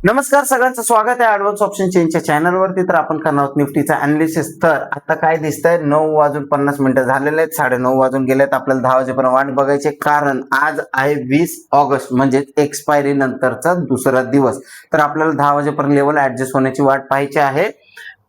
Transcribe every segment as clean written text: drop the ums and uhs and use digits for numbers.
नमस्कार, सगळ्यांचं स्वागत आहे ॲडव्हान्स ऑप्शन चेनच्या चॅनलवरती. तर आपण करणार आहोत निफ्टीचा अनालिसिस. तर आता काय दिसतंय, 9:50 झालेले आहेत, 9:30 वाजून गेलेत. आपल्याला 10 वाजेपर्यंत वाट बघायची, कारण आज आहे 20 ऑगस्ट, म्हणजे एक्सपायरी नंतरचा दुसरा दिवस. तर आपल्याला 10 वाजेपर्यंत लेवल ऍडजस्ट होण्याची वाट पाहायची आहे.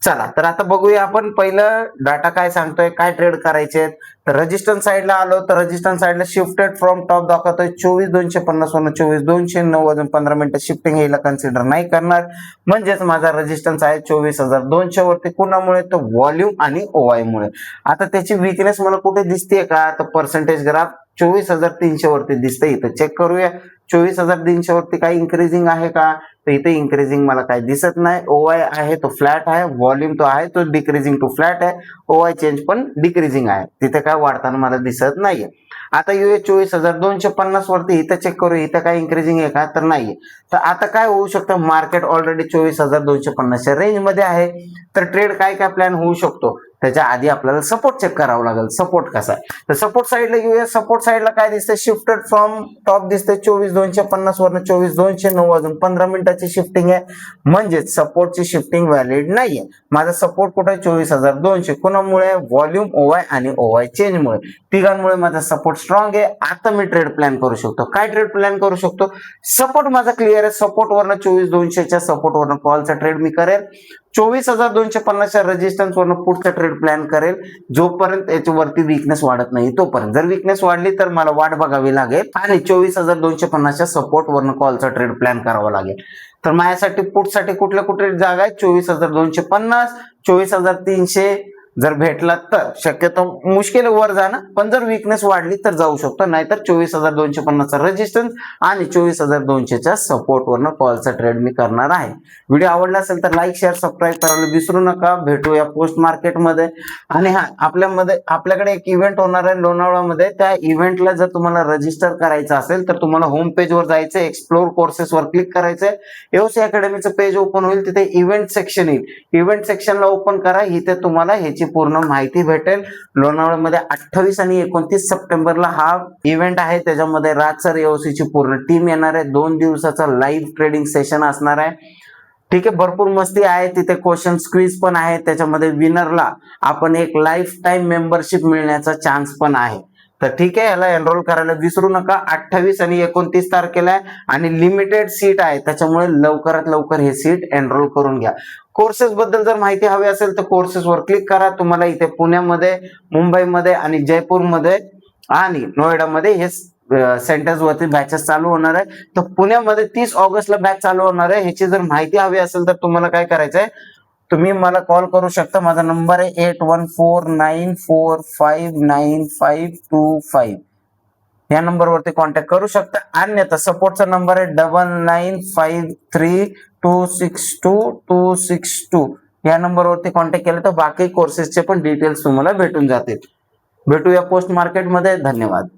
चला तर आता बघूया आपण पहिलं डाटा काय सांगतोय, काय ट्रेड करायचे. तर रेजिस्टन्स साईडला आलो तर रेजिस्टन्स साईडला शिफ्टेड फ्रॉम टॉप दाखवतोय 24,250 वरून 24,200. 9:15 शिफ्टिंग यायला कन्सिडर नाही करणार, म्हणजेच माझा रेजिस्टन्स आहे 24,200 वरती. कुणामुळे? तर व्हॉल्यूम आणि ओआय मुळे. आता त्याची विकनेस मला कुठे दिसते का? तर पर्सेंटेज ग्राफ 24,300 वरती दिसते. इथं चेक करूया 24,300 वरती काही इन्क्रीजिंग आहे का? तर इथे इन्क्रीजिंग मला काही दिसत नाही. ओआय आहे तो फ्लॅट आहे, व्हॉल्यूम तो आहे तो डिक्रीजिंग टू फ्लॅट आहे, ओआय चेंज पण डिक्रीजिंग आहे, तिथे काय वाढताना मला दिसत नाहीये. आता येऊया 24,250 वरती. इथं चेक करूया, इथं काय इन्क्रीजिंग आहे का? तर नाहीये. तर आता काय होऊ शकतं, मार्केट ऑलरेडी 24,250 रेंज मध्ये आहे. तर ट्रेड काय काय प्लॅन होऊ शकतो, त्याच्या आधी आपल्याला सपोर्ट चेक करावं लागेल. सपोर्ट कसा आहे, तर सपोर्ट साईडला घेऊया. सपोर्ट साईडला काय दिसतंय, शिफ्टेड फ्रॉम टॉप दिसतंय 24,250 वरून 24,200. 9:15 शिफ्टिंग आहे, म्हणजेच सपोर्टची शिफ्टिंग व्हॅलिड नाहीये. माझा सपोर्ट कुठे आहे? 24,200. कोणामुळे? व्हॉल्यूम, ओवाय आणि ओवाय चेंज मुळे. तिघांमुळे माझा सपोर्ट स्ट्रॉंग आहे. आता मी ट्रेड प्लॅन करू शकतो. काय ट्रेड प्लॅन करू शकतो? सपोर्ट माझा क्लिअर आहे. सपोर्ट वरनं 24,200च्या सपोर्ट वरनं कॉलचा ट्रेड मी करेल. 24,250च्या रेजिस्टन्स वरनं पुढचा ट्रेड प्लॅन करेल, जोपर्यंत याच्यावरती विकनेस वाढत नाही तोपर्यंत. जर विकनेस वाढली तर मला वाट बघावी लागेल आणि 24,250च्या सपोर्ट वरनं कॉलचा ट्रेड प्लॅन करावा लागेल. तर माझ्यासाठी पुटसाठी कुठल्या कुठल्या जागा आहेत? 24,250, 24,300 जर भेटला तर शक्यतो मुश्किल वर जाणं, पण जर विकनेस वाढली तर जाऊ शकतो. नाहीतर 24,250चा रेजिस्टन्स आणि 24,200च्या सपोर्ट वरनं कॉलचा ट्रेड मी करणार आहे. व्हिडिओ आवडला असेल तर लाईक, शेअर, सबस्क्राईब करायला विसरू नका. भेटूया पोस्ट मार्केटमध्ये. आणि हा, आपल्याकडे एक इव्हेंट होणार आहे लोणावळ्यामध्ये. त्या इव्हेंटला जर तुम्हाला रजिस्टर करायचं असेल तर तुम्हाला होम पेज वर जायचं, एक्सप्लोर कोर्सेस वर क्लिक करायचंय. एओसी अकॅडमीचं पेज ओपन होईल, तिथे इव्हेंट सेक्शन येईल. इव्हेंट सेक्शनला ओपन करा, इथे तुम्हाला ह्याची पूर्ण माहिती भेटेल. लोणावळ्यामध्ये 28 आणि 29 सप्टेंबरला हा इव्हेंट आहे. त्याच्यामध्ये राजसर एओसीची पूर्ण टीम येणार आहे. 2 दिवसाचा लाईव्ह ट्रेडिंग सेशन असणार आहे. ठीक आहे, भरपूर मस्ती आहे तिथे. क्वेश्चन क्विज पण आहे. त्याच्यामध्ये विनरला आपण एक लाईफ टाइम मेंबरशिप मिळण्याचा चान्स पण आहे. तर ठीक आहे, याला एनरोल करायला विसरू नका. 28 आणि 29 तारखेला आहे आणि लिमिटेड सीट आहे, त्याच्यामुळे लवकरात लवकर हे सीट एनरोल करून घ्या. कोर्सेस बद्दल जर माहिती हवी असेल तर कोर्सेस वर क्लिक करा. तुम्हाला इथे पुण्यामध्ये, मुंबईमध्ये आणि जयपूरमध्ये आणि नोएडामध्ये हे सेंटर्स वरती बॅचेस चालू होणार आहे. तर पुण्यामध्ये 30 ऑगस्टला बॅच चालू होणार आहे. ह्याची जर माहिती हवी असेल तर तुम्हाला काय करायचंय, तुम्ही मला कॉल करू शकता. माझा नंबर आहे 8149459525. या नंबरवरती कॉन्टॅक्ट करू शकता. अन्यथा सपोर्टचा नंबर आहे 9953262262. या नंबरवरती कॉन्टॅक्ट केलं तर बाकी कोर्सेसचे पण डिटेल्स तुम्हाला भेटून जातील. भेटूया पोस्ट मार्केटमध्ये. धन्यवाद.